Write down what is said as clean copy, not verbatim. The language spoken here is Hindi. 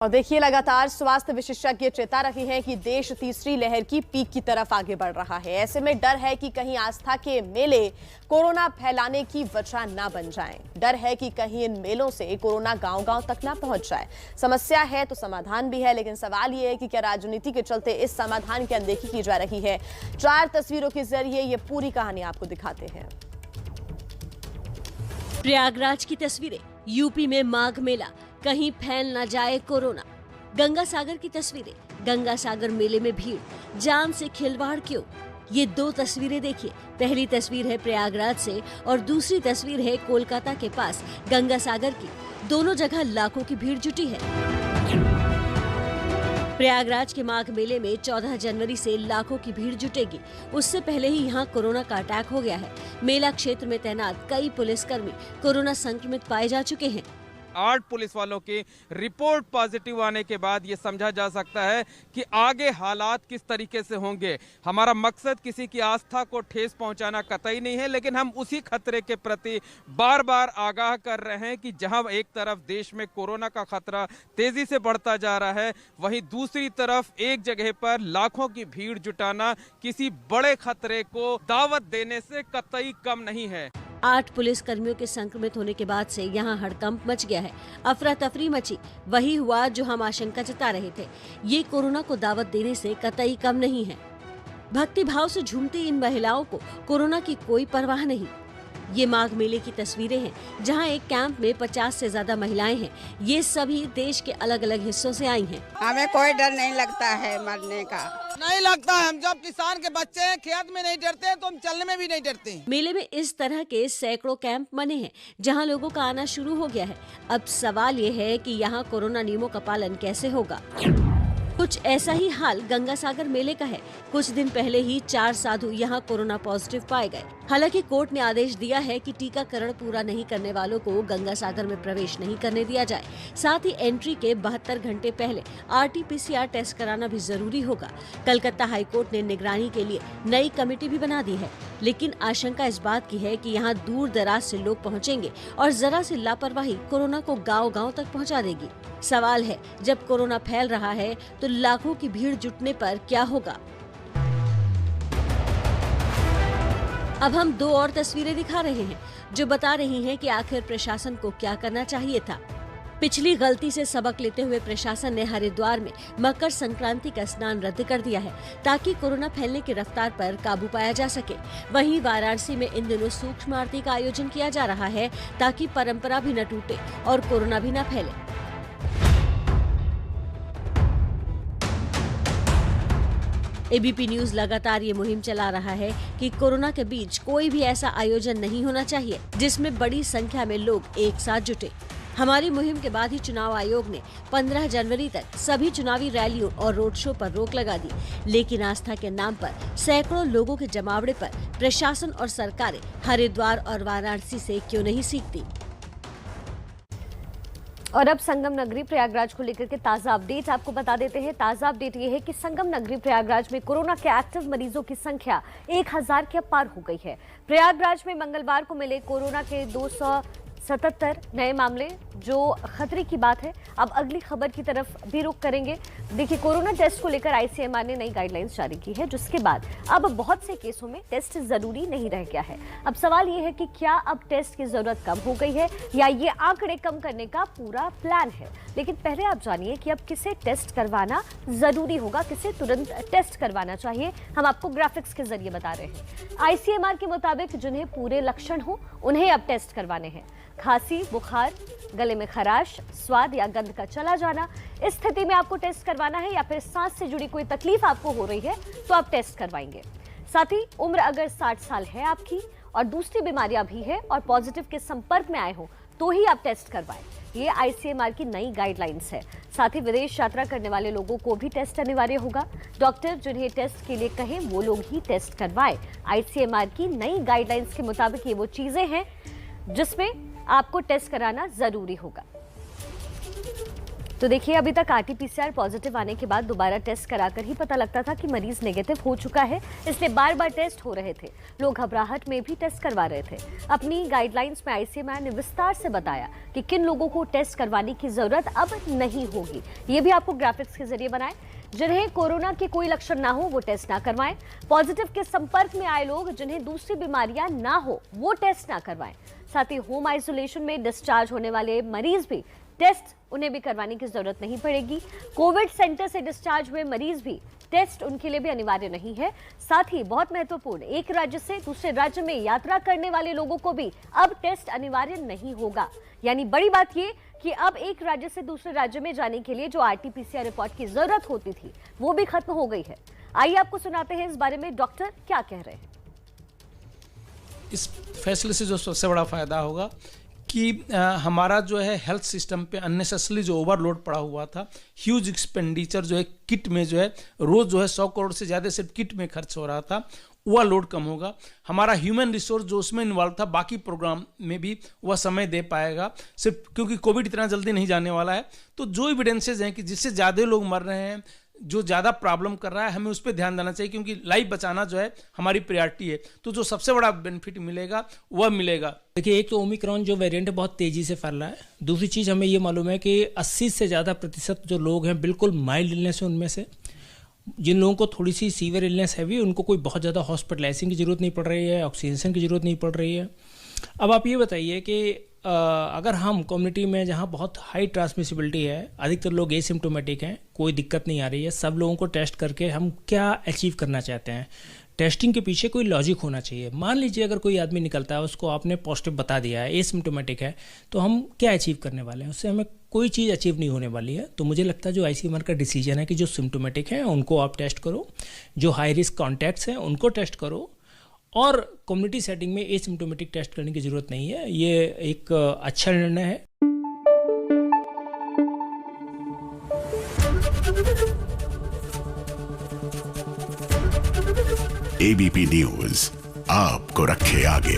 और देखिए, लगातार स्वास्थ्य विशेषज्ञ चेता रहे हैं कि देश तीसरी लहर की पीक की तरफ आगे बढ़ रहा है। ऐसे में डर है कि कहीं आस्था के मेले कोरोना फैलाने की वजह ना बन जाएं। डर है कि कहीं इन मेलों से कोरोना गांव-गांव तक ना पहुंच जाए। समस्या है तो समाधान भी है, लेकिन सवाल यह है कि क्या राजनीति के चलते इस समाधान की अनदेखी की जा रही है। 4 तस्वीरों के जरिए ये पूरी कहानी आपको दिखाते हैं। प्रयागराज की तस्वीरें, यूपी में माघ मेला, कहीं फैल न जाए कोरोना। गंगा सागर की तस्वीरें, गंगा सागर मेले में भीड़, जाम से खिलवाड़ क्यों? ये 2 तस्वीरें देखिए। पहली तस्वीर है प्रयागराज से और दूसरी तस्वीर है कोलकाता के पास गंगा सागर की। दोनों जगह लाखों की भीड़ जुटी है। प्रयागराज के माघ मेले में 14 जनवरी से लाखों की भीड़ जुटेगी। उससे पहले ही यहाँ कोरोना का अटैक हो गया है। मेला क्षेत्र में तैनात कई पुलिसकर्मी कोरोना संक्रमित पाए जा चुके हैं। 8 पुलिस वालों की रिपोर्ट पॉजिटिव आने के बाद ये समझा जा सकता है कि आगे हालात किस तरीके से होंगे। हमारा मकसद किसी की आस्था को ठेस पहुंचाना कतई नहीं है, लेकिन हम उसी खतरे के प्रति बार बार आगाह कर रहे हैं कि जहां एक तरफ देश में कोरोना का खतरा तेजी से बढ़ता जा रहा है, वहीं दूसरी तरफ एक जगह पर लाखों की भीड़ जुटाना किसी बड़े खतरे को दावत देने से कतई कम नहीं है। 8 पुलिस कर्मियों के संक्रमित होने के बाद से यहाँ हड़कंप मच गया है। अफरा तफरी मची। वही हुआ जो हम आशंका जता रहे थे। ये कोरोना को दावत देने से कतई कम नहीं है। भक्ति भाव से झूमती इन महिलाओं को कोरोना की कोई परवाह नहीं। ये माघ मेले की तस्वीरें हैं, जहाँ एक कैंप में 50 से ज्यादा महिलाएं हैं। ये सभी देश के अलग अलग हिस्सों से आई हैं। हमें कोई डर नहीं लगता है मरने का। नहीं लगता है। हम जब किसान के बच्चे हैं, खेत में नहीं डरते तो हम चलने में भी नहीं डरते। मेले में इस तरह के सैकड़ों कैंप बने हैं, जहां लोगों का आना शुरू हो गया है। अब सवाल ये है कि यहाँ कोरोना नियमों का पालन कैसे होगा। कुछ ऐसा ही हाल गंगा सागर मेले का है। कुछ दिन पहले ही 4 साधु यहाँ कोरोना पॉजिटिव पाए गए। हालांकि कोर्ट ने आदेश दिया है कि टीकाकरण पूरा नहीं करने वालों को गंगा सागर में प्रवेश नहीं करने दिया जाए। साथ ही एंट्री के 72 घंटे पहले RT-PCR टेस्ट कराना भी जरूरी होगा। कलकत्ता हाईकोर्ट ने निगरानी के लिए नई कमेटी भी बना दी है, लेकिन आशंका इस बात की है कि यहाँ दूर दराज से लोग पहुँचेंगे और जरा सी लापरवाही कोरोना को गाँव-गाँव तक पहुँचा देगी। सवाल है, जब कोरोना फैल रहा है तो लाखों की भीड़ जुटने पर क्या होगा? अब हम 2 और तस्वीरें दिखा रहे हैं, जो बता रही हैं कि आखिर प्रशासन को क्या करना चाहिए था। पिछली गलती से सबक लेते हुए प्रशासन ने हरिद्वार में मकर संक्रांति का स्नान रद्द कर दिया है, ताकि कोरोना फैलने की रफ्तार पर काबू पाया जा सके। वहीं वाराणसी में इन दिनों सूक्ष्म आरती का आयोजन किया जा रहा है, ताकि परंपरा भी न टूटे और कोरोना भी न फैले। ABP न्यूज लगातार ये मुहिम चला रहा है कि कोरोना के बीच कोई भी ऐसा आयोजन नहीं होना चाहिए जिसमें बड़ी संख्या में लोग एक साथ जुटे। हमारी मुहिम के बाद ही चुनाव आयोग ने 15 जनवरी तक सभी चुनावी रैलियों और रोड शो पर रोक लगा दी, लेकिन आस्था के नाम पर सैकड़ों लोगों के जमावड़े पर प्रशासन और सरकारें हरिद्वार और वाराणसी से क्यों नहीं सीखती। और अब संगम नगरी प्रयागराज को लेकर के ताजा अपडेट आपको बता देते हैं। ताजा अपडेट ये है कि संगम नगरी प्रयागराज में कोरोना के एक्टिव मरीजों की संख्या 1000 के पार हो गई है। प्रयागराज में मंगलवार को मिले कोरोना के 277 नए मामले, जो खतरे की बात है। अब अगली खबर की तरफ भी रुख करेंगे। देखिए, कोरोना टेस्ट को लेकर ICMR ने नई गाइडलाइंस जारी की है, जिसके बाद अब बहुत से केसों में टेस्ट जरूरी नहीं रह गया है। अब सवाल ये है कि क्या अब टेस्ट की जरूरत कम हो गई है या ये आंकड़े कम करने का पूरा प्लान है। लेकिन पहले आप जानिए कि अब किसे टेस्ट करवाना जरूरी होगा, किसे तुरंत टेस्ट करवाना चाहिए। हम आपको ग्राफिक्स के जरिए बता रहे हैं। ICMR के मुताबिक जिन्हें पूरे लक्षण हो उन्हें अब टेस्ट करवाने हैं। खांसी, बुखार, गले में खराश, स्वाद या गंध का चला जाना, इस स्थिति में आपको टेस्ट करवाना है। या फिर सांस से जुड़ी कोई तकलीफ आपको हो रही है तो आप टेस्ट करवाएंगे। साथ ही उम्र अगर 60 साल है आपकी और दूसरी बीमारियां भी है और पॉजिटिव के संपर्क में आए हो तो ही आप टेस्ट करवाएं। ये ICMR की नई गाइडलाइंस है। साथ ही विदेश यात्रा करने वाले लोगों को भी टेस्ट अनिवार्य होगा। डॉक्टर जिन्हें टेस्ट के लिए कहें वो लोग ही टेस्ट करवाएं। ICMR की नई गाइडलाइंस के मुताबिक ये वो चीजें हैं जिसमें आपको टेस्ट कराना जरूरी होगा। तो देखिए, अभी तक आरटीपीसीआर पॉजिटिव आने के बाद दोबारा टेस्ट कराकर ही पता लगता था कि मरीज नेगेटिव हो चुका है, इसलिए बार बार टेस्ट हो रहे थे। लोग घबराहट में भी टेस्ट करवा रहे थे। अपनी गाइडलाइंस में आईसीएमआर ने विस्तार से बताया कि किन लोगों को टेस्ट करवाने की जरूरत अब नहीं होगी। ये भी आपको ग्राफिक्स के जरिए बनाए। जिन्हें कोरोना के कोई लक्षण ना हो वो टेस्ट ना करवाएं। पॉजिटिव के संपर्क में आए लोग जिन्हें दूसरी बीमारियां ना हो वो टेस्ट ना करवाएं। साथ ही होम आइसोलेशन में डिस्चार्ज होने वाले मरीज भी टेस्ट उन्हें भी करवाने की जरूरत नहीं पड़ेगी। कोविड सेंटर से डिस्चार्ज हुए मरीज भी टेस्ट उनके लिए भी अनिवार्य नहीं है। साथ ही बहुत महत्वपूर्ण, एक राज्य से दूसरे राज्य में यात्रा करने वाले लोगों को भी अब टेस्ट अनिवार्य नहीं होगा। यानी बड़ी बात ये कि अब एक राज्य से दूसरे राज्य में जाने के लिए जो आरटीपीसीआर रिपोर्ट की जरूरत होती थी वो भी खत्म हो गई है। आइए आपको सुनाते हैं इस बारे में डॉक्टर क्या कह रहे हैं। इस फैसले से जो सबसे बड़ा फायदा होगा कि हमारा जो है हेल्थ सिस्टम पे अननेसेसरी जो ओवरलोड पड़ा हुआ था, ह्यूज एक्सपेंडिचर जो है किट में जो है रोज जो है 100 करोड़ से ज़्यादा सिर्फ किट में खर्च हो रहा था, वह लोड कम होगा। हमारा ह्यूमन रिसोर्स जो उसमें इन्वॉल्व था बाकी प्रोग्राम में भी वह समय दे पाएगा, सिर्फ क्योंकि कोविड इतना जल्दी नहीं जाने वाला है। तो जो एविडेंसेज हैं कि जिससे ज़्यादा लोग मर रहे हैं, जो ज़्यादा प्रॉब्लम कर रहा है, हमें उस पर ध्यान देना चाहिए क्योंकि लाइफ बचाना जो है हमारी प्रायोरिटी है। तो जो सबसे बड़ा बेनिफिट मिलेगा वह मिलेगा। देखिए, एक तो ओमिक्रॉन जो वेरिएंट है बहुत तेज़ी से फैल रहा है। दूसरी चीज़ हमें ये मालूम है कि 80 से ज़्यादा प्रतिशत जो लोग हैं बिल्कुल माइल्ड इलनेस है उनमें से। जिन लोगों को थोड़ी सी सीवियर इलनेस है भी, उनको कोई बहुत ज़्यादा हॉस्पिटलाइजिंग की ज़रूरत नहीं पड़ रही है, ऑक्सीजन की ज़रूरत नहीं पड़ रही है। अब आप ये बताइए कि अगर हम कम्युनिटी में जहाँ बहुत हाई ट्रांसमिसिबिलिटी है, अधिकतर लोग एसिम्प्टोमेटिक हैं, कोई दिक्कत नहीं आ रही है, सब लोगों को टेस्ट करके हम क्या अचीव करना चाहते हैं? टेस्टिंग के पीछे कोई लॉजिक होना चाहिए। मान लीजिए अगर कोई आदमी निकलता है, उसको आपने पॉजिटिव बता दिया है, एसिम्प्टोमेटिक है, तो हम क्या अचीव करने वाले हैं? उससे हमें कोई चीज़ अचीव नहीं होने वाली है। तो मुझे लगता है जो आईसीएमआर का डिसीजन है कि जो सिम्प्टोमेटिक हैं उनको आप टेस्ट करो, जो हाई रिस्क कॉन्टैक्ट्स हैं उनको टेस्ट करो, और कम्युनिटी सेटिंग में एसिम्प्टोमेटिक टेस्ट करने की ज़रूरत नहीं है। ये एक अच्छा निर्णय है। एबीपी न्यूज़ आपको रखे आगे।